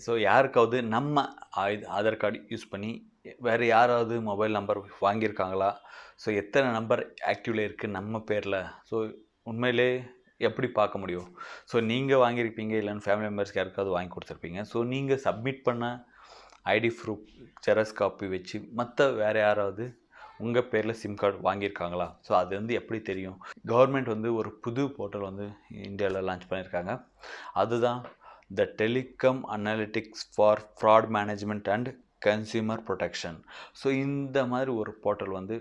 So யாருக்காவது நம்ம Aadhaar card use பண்ணி வேறு யாராவது மொபைல் நம்பர் வாங்கியிருக்காங்களா? ஸோ எத்தனை நம்பர் ஆக்டிவ்ல இருக்குது நம்ம பேரில்? ஸோ உண்மையிலே எப்படி பார்க்க முடியும்? ஸோ நீங்கள் வாங்கியிருப்பீங்க, இல்லைன்னா ஃபேமிலி மெம்பர்ஸ்க்கு யாருக்காவது வாங்கி கொடுத்துருப்பீங்க. ஸோ நீங்கள் சப்மிட் பண்ண ஐடி ப்ரூஃப் ஜெராக்ஸ் காப்பி வச்சு மற்ற வேறு யாராவது உங்கள் பேரில் சிம் கார்டு வாங்கியிருக்காங்களா? ஸோ அது வந்து எப்படி தெரியும்? கவர்மெண்ட் வந்து ஒரு புது போர்ட்டல் வந்து இந்தியாவில் லான்ச் பண்ணியிருக்காங்க. அதுதான் the telecom analytics for fraud management and consumer protection. So இந்த மாதிரி ஒரு போர்ட்டல் வந்து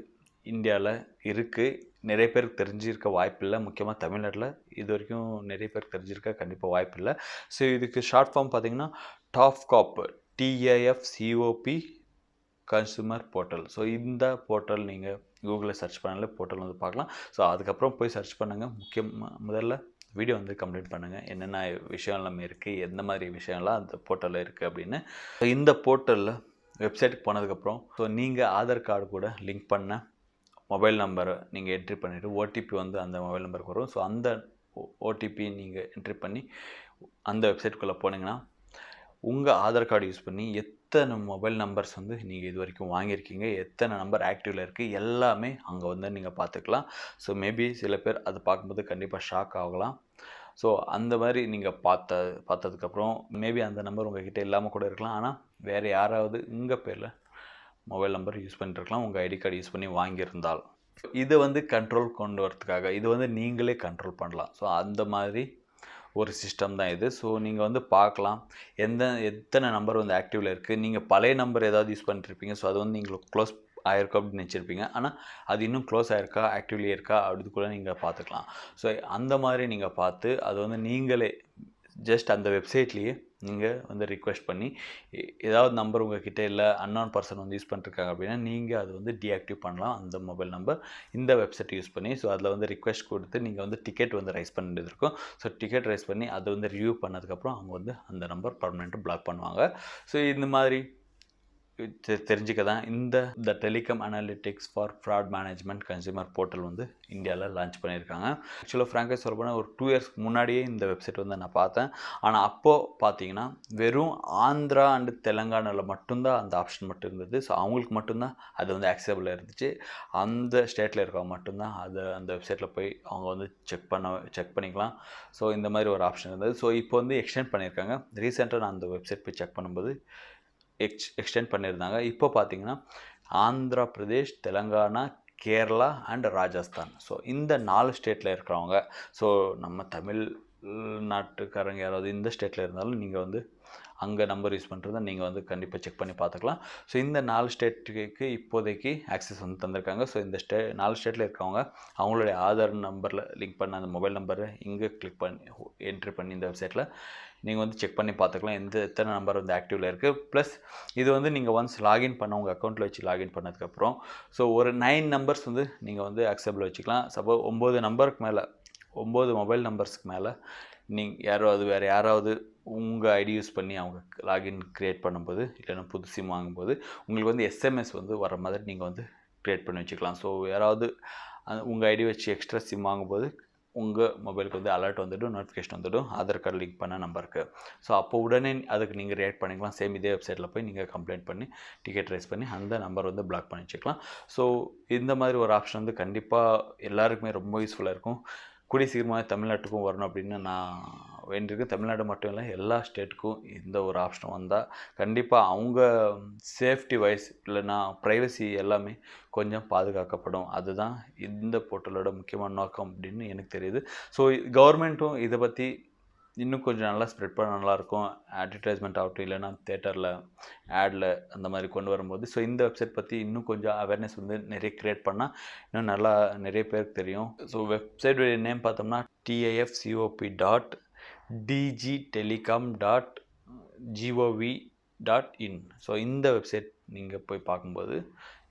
இந்தியாவில் இருக்குது. நிறைய பேருக்கு தெரிஞ்சிருக்க வாய்ப்பில்லை. முக்கியமாக தமிழ்நாட்டில் இது வரைக்கும் நிறைய பேருக்கு தெரிஞ்சிருக்க கண்டிப்பாக வாய்ப்பில்லை. ஸோ இதுக்கு ஷார்ட் ஃபார்ம் பார்த்திங்கன்னா டாஃப்காப், TIFCOP கன்சூமர் போர்ட்டல். ஸோ இந்த போர்ட்டல் நீங்கள் கூகுளில் சர்ச் பண்ணாலே போர்ட்டல் வந்து பார்க்கலாம். ஸோ அதுக்கப்புறம் போய் சர்ச் பண்ணுங்கள். முதல்ல வீடியோ வந்து கம்ப்ளீட் பண்ணுங்கள், என்னென்ன விஷயம் எல்லாமே இருக்குது, எந்த மாதிரி விஷயம்லாம் அந்த போர்ட்டலில் இருக்குது அப்படின்னு. ஸோ இந்த போர்ட்டலில் வெப்சைட்டுக்கு போனதுக்கப்புறம் ஸோ நீங்கள் ஆதார் கார்டு கூட லிங்க் பண்ண மொபைல் நம்பரை நீங்கள் என்ட்ரி பண்ணிவிட்டு ஓடிபி வந்து அந்த மொபைல் நம்பருக்கு வரும். ஸோ அந்த ஓடிபி நீங்கள் என்ட்ரி பண்ணி அந்த வெப்சைட்டுக்குள்ளே போனீங்கன்னா உங்கள் ஆதார் கார்டு யூஸ் பண்ணி எத்தனை மொபைல் நம்பர்ஸ் வந்து நீங்கள் இது வரைக்கும் வாங்கியிருக்கீங்க, எத்தனை நம்பர் ஆக்டிவில் இருக்குது, எல்லாமே அங்கே வந்து நீங்கள் பார்த்துக்கலாம். ஸோ மேபி சில பேர் அதை பார்க்கும்போது கண்டிப்பாக ஷாக் ஆகலாம். ஸோ அந்த மாதிரி நீங்கள் பார்த்ததுக்கப்புறம் மேபி அந்த நம்பர் உங்கள்கிட்ட இல்லாமல் கூட இருக்கலாம். ஆனால் வேறு யாராவது உங்கள் பேரில் மொபைல் நம்பர் யூஸ் பண்ணிட்டுருக்கலாம், உங்கள் ஐடி கார்டு யூஸ் பண்ணி வாங்கியிருந்தால். இதை வந்து கண்ட்ரோல் கொண்டு வரதுக்காக இது வந்து நீங்களே கண்ட்ரோல் பண்ணலாம். ஸோ அந்த மாதிரி ஒரு சிஸ்டம் தான் இது. ஸோ நீங்கள் வந்து பார்க்கலாம் எத்தனை நம்பர் வந்து ஆக்டிவில் இருக்குது. நீங்கள் பழைய நம்பர் ஏதாவது யூஸ் பண்ணிட்டுருப்பீங்க. ஸோ அது வந்து நீங்கள் க்ளோஸ் ஆகிருக்கோம் அப்படின்னு நினச்சிருப்பீங்க. ஆனால் அது இன்னும் க்ளோஸ் ஆகிருக்கா, ஆக்டிவ்லேயே இருக்கா அப்படி கூட நீங்கள் பார்த்துக்கலாம். ஸோ அந்த மாதிரி நீங்கள் பார்த்து அது வந்து நீங்களே ஜஸ்ட் அந்த வெப்சைட்லேயே நீங்கள் வந்து ரிக்வெஸ்ட் பண்ணி ஏதாவது நம்பர் உங்கள் கிட்டே இல்லை, அன்னோன் பர்சன் வந்து யூஸ் பண்ணிருக்காங்க அப்படின்னா நீங்கள் அது வந்து டீஆக்டிவ் பண்ணலாம் அந்த மொபைல் நம்பர் இந்த வெப்சைட் யூஸ் பண்ணி. ஸோ அதில் வந்து ரிக்வெஸ்ட் கொடுத்து நீங்கள் வந்து டிக்கெட் வந்து ரைஸ் பண்ணிட்டு இருக்கும். ஸோ டிக்கெட் ரைஸ் பண்ணி அதை வந்து ரிவ்யூ பண்ணதுக்கப்புறம் அவங்க வந்து அந்த நம்பர் பர்மனெண்ட்டாக பிளாக் பண்ணுவாங்க. ஸோ இந்த மாதிரி தெரிஞ்சுக்க தான் இந்த telecom analytics for fraud management consumer portal வந்து இந்தியாவில் லான்ச் பண்ணியிருக்காங்க. ஆக்சுவலாக ஃப்ராங்காக சொல்ல போனால் ஒரு 2 இயர்ஸ்க்கு முன்னாடியே இந்த வெப்சைட் வந்து நான் பார்த்தேன். ஆனால் அப்போது பார்த்தீங்கன்னா வெறும் ஆந்திரா அண்டு தெலுங்கானாவில் மட்டும்தான் அந்த ஆப்ஷன் மட்டும் இருந்தது. ஸோ அவங்களுக்கு மட்டும்தான் அது வந்து ஆக்செப்டபிளாக இருந்துச்சு. அந்த ஸ்டேட்டில் இருக்கவங்க மட்டும்தான் அதை அந்த வெப்சைட்டில் போய் அவங்க வந்து செக் பண்ணிக்கலாம். ஸோ இந்த மாதிரி ஒரு ஆப்ஷன் இருந்தது. ஸோ இப்போ வந்து எக்ஸ்டெண்ட் பண்ணியிருக்காங்க. ரீசெண்டாக நான் அந்த வெப்சைட் போய் செக் பண்ணும்போது எக்ஸ்டெண்ட் பண்ணியிருந்தாங்க. இப்போ பார்த்தீங்கன்னா ஆந்திரா பிரதேஷ், தெலுங்கானா, கேரளா அண்ட் ராஜஸ்தான். ஸோ இந்த 4 ஸ்டேட்டில் இருக்கிறவங்க, ஸோ நம்ம தமிழ்நாட்டுக்காரங்க யாராவது இந்த ஸ்டேட்டில் இருந்தாலும் நீங்கள் வந்து அங்கே நம்பர் யூஸ் பண்ணுறதை நீங்கள் வந்து கண்டிப்பாக செக் பண்ணி பார்த்துக்கலாம். ஸோ இந்த 4 ஸ்டேட்டுக்கு இப்போதைக்கு ஆக்சஸ் வந்து தந்திருக்காங்க. ஸோ இந்த 4 ஸ்டேட்டில் இருக்கவங்க அவங்களுடைய ஆதார் நம்பரில் லிங்க் பண்ண அந்த மொபைல் நம்பரை இங்கே கிளிக் பண்ணி என்ட்ரி பண்ணி இந்த வெப்சைட்டில் நீங்கள் வந்து செக் பண்ணி பார்த்துக்கலாம் எத்தனை நம்பர் வந்து ஆக்டிவில் இருக்குது. ப்ளஸ் இது வந்து நீங்கள் ஒன்ஸ் லாகின் பண்ண உங்கள் அக்கௌண்ட்டில் வச்சு லாகின் பண்ணதுக்கப்புறம் ஸோ ஒரு 9 நம்பர்ஸ் வந்து நீங்கள் வந்து அக்செப்டில் வச்சுக்கலாம். சப்போஸ் 9 நம்பருக்கு மேலே 9 மொபைல் நம்பர்ஸ்க்கு மேலே வேறு யாராவது உங்கள் ஐடி யூஸ் பண்ணி அவங்க லாகின் க்ரியேட் பண்ணும்போது இல்லைன்னா புது சிம் வாங்கும்போது உங்களுக்கு வந்து SMS வந்து வர மாதிரி நீங்கள் வந்து க்ரியேட் பண்ணி வச்சுக்கலாம். ஸோ யாராவது உங்கள் ஐடி வச்சு எக்ஸ்ட்ரா சிம் வாங்கும்போது உங்கள் மொபைலுக்கு வந்து அலர்ட் வந்துடும், நோட்டிஃபிகேஷன் வந்துடும் ஆதார் கார்டு லிங்க் பண்ண நம்பருக்கு. ஸோ அப்போ உடனே அதுக்கு நீங்கள் ரியாக்ட் பண்ணிக்கலாம். சேம் இதே வெப்சைட்டில் போய் நீங்கள் கம்ப்ளைண்ட் பண்ணி டிக்கெட் ரைஸ் பண்ணி அந்த நம்பர் வந்து பிளாக் பண்ணி வச்சுக்கலாம். ஸோ இந்த மாதிரி ஒரு ஆப்ஷன் வந்து கண்டிப்பாக எல்லாருக்குமே ரொம்ப யூஸ்ஃபுல்லாக இருக்கும். கூடிய சீக்கிரமாக தமிழ்நாட்டுக்கும் வரணும் அப்படின்னு நான் வேண்டியிருக்கேன். தமிழ்நாடு மட்டும் இல்லை, எல்லா ஸ்டேட்டுக்கும் இந்த ஒரு ஆப்ஷன் வந்தால் கண்டிப்பாக அவங்க சேஃப்டி வைஸ் இல்லைன்னா ப்ரைவசி எல்லாமே கொஞ்சம் பாதுகாக்கப்படும். அதுதான் இந்த போர்ட்டலோட முக்கியமான நோக்கம் அப்படின்னு எனக்கு தெரியுது. ஸோ கவர்மெண்ட்டும் இதை பற்றி இன்னும் கொஞ்சம் நல்லா ஸ்ப்ரெட் பண்ண நல்லாயிருக்கும். அட்வர்டைஸ்மெண்ட் ஆகட்டும், இல்லைனா தேட்டரில் ஆடில் அந்த மாதிரி கொண்டு வரும்போது ஸோ இந்த வெப்சைட் பற்றி இன்னும் கொஞ்சம் அவேர்னஸ் வந்து நிறைய க்ரியேட் பண்ணால் இன்னும் நல்லா நிறைய பேருக்கு தெரியும். ஸோ வெப்சைட்டுடைய நேம் பார்த்தோம்னா TIFCOP.dgtelecom.gov.in. ஸோ இந்த வெப்சைட் நீங்கள் போய் பார்க்கும்போது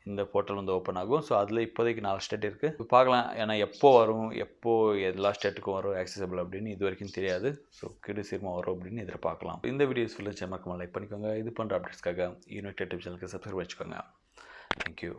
இந்த போர்ட்டல் வந்து ஓப்பன் ஆகும். ஸோ அதில் இப்போதைக்கு 4 ஸ்டேட் இருக்குது. பார்க்கலாம், ஏன்னா எப்போ வரும், எல்லா ஸ்டேட்டுக்கும் வரும் ஆக்சசபிள் அப்படின்னு இது வரைக்கும் தெரியாது. ஸோ கூடிய சீக்கிரமாக வரும் அப்படின்னு எதிர்பார்க்கலாம். இந்த வீடியோஸ் ஃபுல்லாக மறக்காம லைக் பண்ணிக்கோங்க. இது பண்ணுற அப்டேட்ஸ்க்காக யூனிட் டிப்ஸ் சேனலுக்கு சப்ஸ்கிரைப் வச்சுக்கோங்க. தேங்க்யூ.